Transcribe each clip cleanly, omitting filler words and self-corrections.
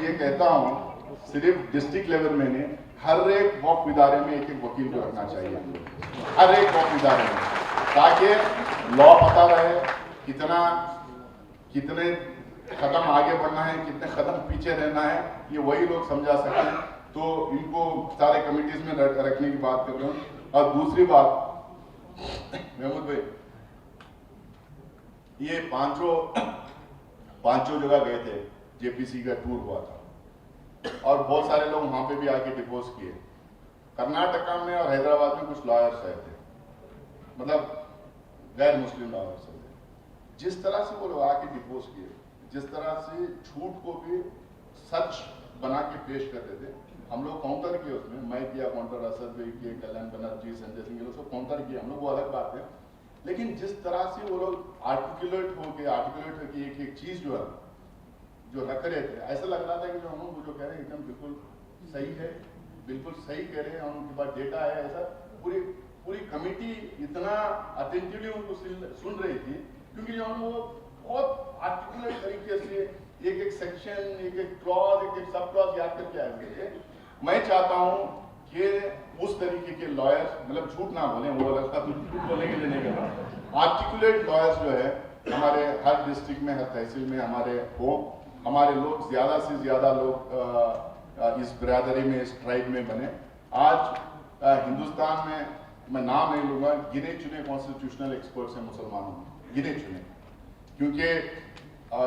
ये कहता हूँ सिर्फ डिस्ट्रिक्ट लेवल में नहीं, हर एक वक्फ इदारे में एक एक वकील को रखना चाहिए, हर एक वक्फ इदारे में, ताकि लॉ पता रहे, कितने कदम आगे बढ़ना है, कितने कदम पीछे रहना है, ये वही लोग समझा सकें। तो इनको सारे कमिटीज में रखने की बात कर रहा हूँ। और दूसरी बात, महमूद भाई, ये पांचों जगह गए थे, जेपीसी का टूर हुआ था और बहुत सारे लोग वहां पे भी आके डिपोज किए। कर्नाटका में और हैदराबाद में कुछ लॉयर्स आए थे, मतलब गैर मुस्लिम लॉयर्स थे। जिस तरह से वो लोग आके डिपोज किए, जिस तरह से झूठ को भी सच बना के पेश करते थे, हम लोग काउंटर किए उसमें, मैं किया काउंटर, असद भाई किए, कल्याण बनर्जी, संजय सिंह, ये लोग सब काउंटर किए हम लोग, वो अलग बात है। लेकिन जिस तरह से वो लोग आर्टिकुलेट होके एक एक चीज जो है जो रख रहे थे, ऐसा लग रहा था कि जो हम लोग जो कह रहे हैं एकदम बिल्कुल सही है, बिल्कुल सही कह रहे हैं, उनके पास डेटा है। ऐसा पूरी कमेटी इतना अटेंटिवली उनको सुन रही थी, क्योंकि जो हम लोग बहुत आर्टिकुलेट तरीके से एक एक सेक्शन, एक एक क्लॉज, एक एक सब क्लॉज याद करके आए हुए थे। मैं चाहता हूं कि उस तरीके के लॉयर्स, मतलब झूठ ना बोले, वो अलग था, झूठ बोलने के लिए नहीं कर रहा, आर्टिकुलेट लॉयर्स जो है हमारे हर डिस्ट्रिक्ट में, हर तहसील में हमारे हो, हमारे लोग ज्यादा से ज्यादा लोग इस बिरादरी में, इस ट्राइब में बने। आज हिंदुस्तान में, मैं नाम नहीं लूंगा, गिने चुने कॉन्स्टिट्यूशनल एक्सपर्ट्स हैं मुसलमानों में, गिने चुने, क्योंकि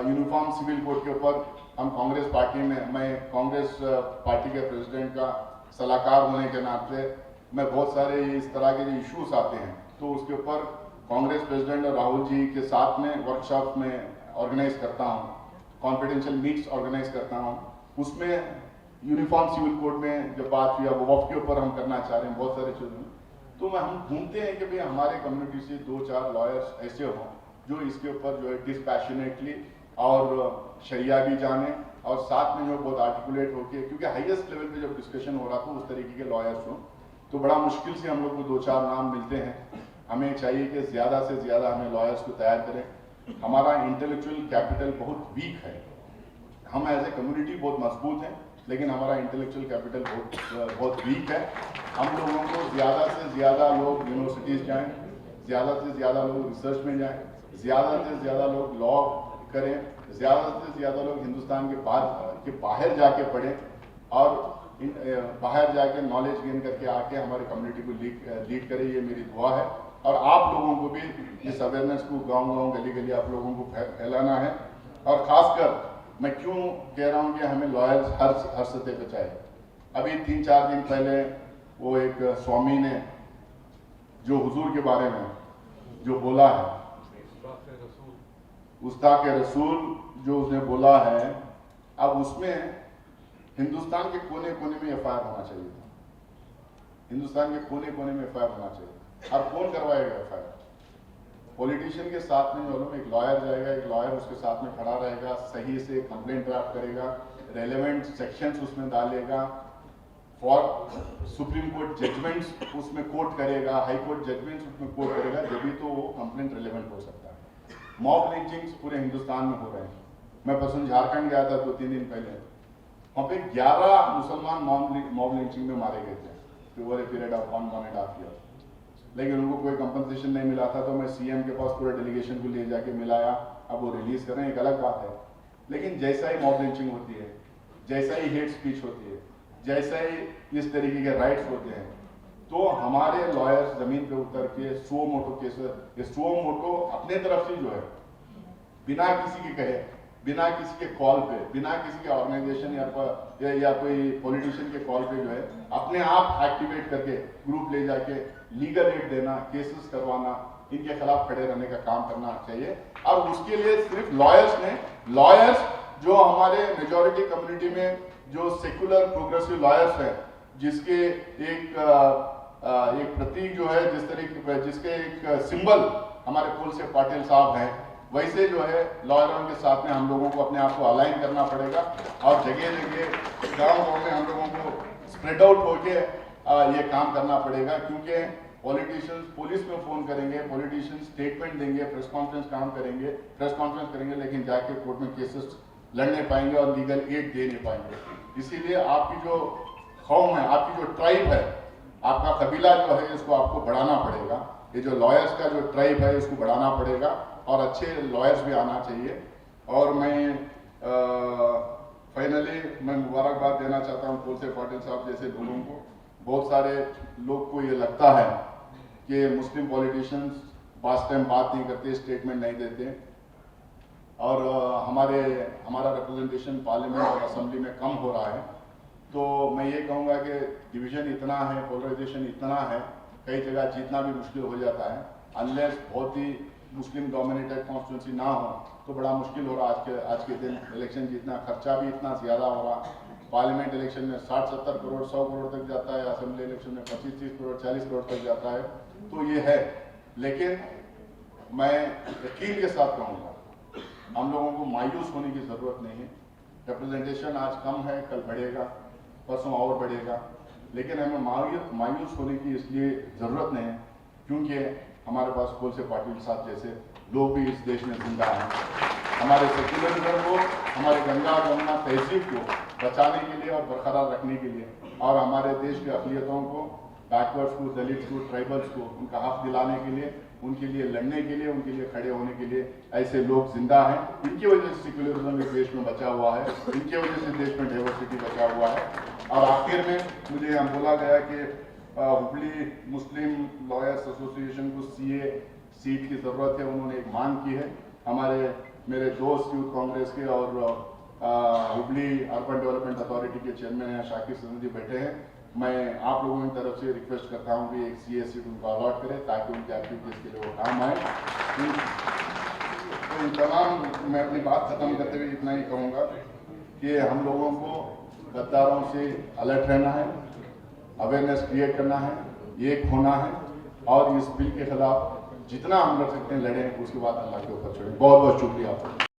यूनिफॉर्म सिविल कोड के ऊपर हम कांग्रेस पार्टी में, मैं कांग्रेस पार्टी के प्रेसिडेंट का सलाहकार होने के नाते मैं बहुत सारे इस तरह के जो इश्यूज आते हैं तो उसके ऊपर कांग्रेस प्रेसिडेंट और राहुल जी के साथ में वर्कशॉप में ऑर्गेनाइज करता हूँ, कॉन्फिडेंशियल मीट्स ऑर्गेनाइज करता हूँ। उसमें यूनिफॉर्म सिविल कोड में जब बात हुई, वो वक्फ के ऊपर हम करना चाह रहे हैं बहुत सारे चीज़ों में, तो हम ढूंढते हैं कि भाई हमारे कम्युनिटी से 2-4 लॉयर्स ऐसे हों जो इसके ऊपर जो है डिस्पैशनेटली और शरिया भी जाने, और साथ में जो बहुत आर्टिकुलेट होके, क्योंकि हाईएस्ट लेवल पे जब डिस्कशन हो रहा था उस तरीके के लॉयर्स हों, तो बड़ा मुश्किल से हम लोग को 2-4 नाम मिलते हैं। हमें चाहिए कि ज़्यादा से ज़्यादा हमें लॉयर्स को तैयार करें। हमारा इंटेलेक्चुअल कैपिटल बहुत वीक है, हम एज ए कम्युनिटी बहुत मजबूत हैं, लेकिन हमारा इंटेलेक्चुअल कैपिटल बहुत वीक है। हम लोगों को ज़्यादा से ज़्यादा लोग यूनिवर्सिटीज़ जाएँ, ज़्यादा से ज़्यादा लोग रिसर्च में जाएँ, ज़्यादा से ज़्यादा लोग लॉ करें, ज़्यादा से ज़्यादा लोग हिंदुस्तान के बाहर जाके पढ़ें और बाहर जाके नॉलेज गेन करके आके हमारी कम्युनिटी को लीड करें, ये मेरी दुआ है। और आप लोगों को भी इस अवेयरनेस को गांव-गांव, गली-गली आप लोगों को फैलाना है। और ख़ासकर मैं क्यों कह रहा हूँ कि हमें लॉयर्स हर सतह पे चाहिए। अभी 3-4 दिन पहले वो एक स्वामी ने जो हुजूर के बारे में जो बोला है, गुस्ताख रसूल जो उसने बोला है, अब उसमें हिंदुस्तान के कोने कोने में एफआईआर होना चाहिए था, हिंदुस्तान के कोने कोने में एफआईआर होना चाहिए। और कौन करवाएगा एफआईआर? पॉलिटिशियन के साथ में जो एक लॉयर जाएगा, एक लॉयर उसके साथ में खड़ा रहेगा, सही से कंप्लेंट ड्राफ्ट करेगा, रेलेवेंट सेक्शंस उसमें डालेगा, फॉर सुप्रीम कोर्ट जजमेंट्स उसमें कोट करेगा, हाई कोर्ट जजमेंट्स उसमें कोट करेगा, जब भी तो वो कंप्लेंट रिलेवेंट हो सकता है। मॉब लिंचिंग्स पूरे हिंदुस्तान में हो रहे हैं। मैं पर्सनल झारखंड गया था 2-3 दिन पहले, वहाँ पे 11 मुसलमान मॉब लिंचिंग में मारे गए थे over a period of 1.5 year, लेकिन उनको कोई कंपनसेशन नहीं मिला था। तो मैं सीएम के पास पूरे डेलीगेशन को ले जाके मिलाया, अब वो रिलीज करें एक अलग बात है, लेकिन जैसा ही मॉब लिंचिंग होती है, जैसा ही हेट स्पीच होती है, जैसा ही इस तरीके के राइट्स होते हैं, तो हमारे लॉयर्स जमीन पे उतर के सुओ मोटो केसेस, ये सुओ मोटो अपने तरफ से जो है बिना किसी के कहे, बिना किसी के कॉल पे, बिना किसी के ऑर्गेनाइजेशन या कोई पॉलिटिशियन के कॉल पे जो है अपने आप एक्टिवेट करके ग्रुप ले जाके लीगल एड देना, केसेस करवाना, इनके खिलाफ खड़े रहने का काम करना चाहिए। और उसके लिए सिर्फ लॉयर्स जो हमारे मेजॉरिटी कम्युनिटी में जो सेक्युलर प्रोग्रेसिव लॉयर्स हैं, जिसके एक प्रतीक जो है, जिसके एक सिंबल हमारे कुलसेव पाटिल साहब हैं, वैसे जो है लॉयरों के साथ में हम लोगों को अपने आप को अलाइन करना पड़ेगा और जगह जगह गाँव में हम लोगों को स्प्रेड आउट होके ये काम करना पड़ेगा। क्योंकि पॉलिटिशियंस पुलिस में फोन करेंगे, पॉलिटिशियंस स्टेटमेंट देंगे, प्रेस कॉन्फ्रेंस करेंगे, लेकिन जाके कोर्ट में केसेस लड़ नहीं पाएंगे और लीगल एड दे नहीं पाएंगे। इसीलिए आपकी जो कौम है, आपकी जो ट्राइब है, आपका कबीला जो है, इसको आपको बढ़ाना पड़ेगा। ये जो लॉयर्स का जो ट्राइब है, इसको बढ़ाना पड़ेगा और अच्छे लॉयर्स भी आना चाहिए। और मैं फाइनली मैं मुबारकबाद देना चाहता हूँ तुलसी पाटिल साहब जैसे लोगों को। बहुत सारे लोग को ये लगता है कि मुस्लिम पॉलिटिशियंस पास टाइम बात नहीं करते, स्टेटमेंट नहीं देते और हमारा रिप्रेजेंटेशन पार्लियामेंट और असेंबली में कम हो रहा है। तो मैं ये कहूँगा कि डिवीजन इतना है, पोलराइजेशन इतना है, कई जगह जीतना भी मुश्किल हो जाता है। अनलेस बहुत ही मुस्लिम डोमिनेटेड कॉन्स्टिट्यूंसी ना हो तो बड़ा मुश्किल हो रहा है आज के दिन इलेक्शन जीतना। खर्चा भी इतना ज़्यादा हो रहा। पार्लियामेंट इलेक्शन में 60-70 करोड़ 100 करोड़ तक जाता है, असेंबली इलेक्शन में 25-30 करोड़ 40 करोड़ तक जाता है। तो ये है, लेकिन मैं यकीन के साथ कहूँगा हम लोगों को मायूस होने की ज़रूरत नहीं है। रिप्रेजेंटेशन आज कम है, कल बढ़ेगा, परसों और बढ़ेगा, लेकिन हमें मायूस होने की इसलिए ज़रूरत नहीं है क्योंकि हमारे पास तुलसी पाटिल साहब जैसे लोग भी इस देश में जिंदा हैं। हमारे सेक्युलरिज्म को, हमारे गंगा जमुना तहजीब को बचाने के लिए और बरकरार रखने के लिए और हमारे देश के अक़लियतों को, बैकवर्ड्स को, दलित्स को, ट्राइबल्स को उनका हक दिलाने के लिए, उनके लिए लड़ने के लिए, उनके लिए खड़े होने के लिए ऐसे लोग जिंदा हैं। इनकी वजह से सेक्युलरिज्म इस देश में बचा हुआ है, इनकी वजह से देश में डाइवर्सिटी बचा हुआ है। और आखिर में मुझे यहाँ बोला गया कि हुबली मुस्लिम लॉयर्स एसोसिएशन को सीए सीट की ज़रूरत है। उन्होंने एक मांग की है। मेरे दोस्त यूथ कांग्रेस के और हुबली अर्बन डेवलपमेंट अथॉरिटी के चेयरमैन हैं शाकिर सदन जी बैठे हैं। मैं आप लोगों की तरफ से रिक्वेस्ट करता हूं कि एक सीए सीट उनको अलॉट करें ताकि उनके एक्टिविटीज़ के लिए वो काम आए। तो इन तमाम मैं अपनी बात ख़त्म करते हुए इतना ही कहूँगा कि हम लोगों को गद्दारों से अलर्ट रहना है, अवेयरनेस क्रिएट करना है, एक होना है और इस बिल के खिलाफ जितना हम लड़ सकते हैं लड़ें। उसके बाद अल्लाह के ऊपर छोड़ें। बहुत बहुत शुक्रिया आपका।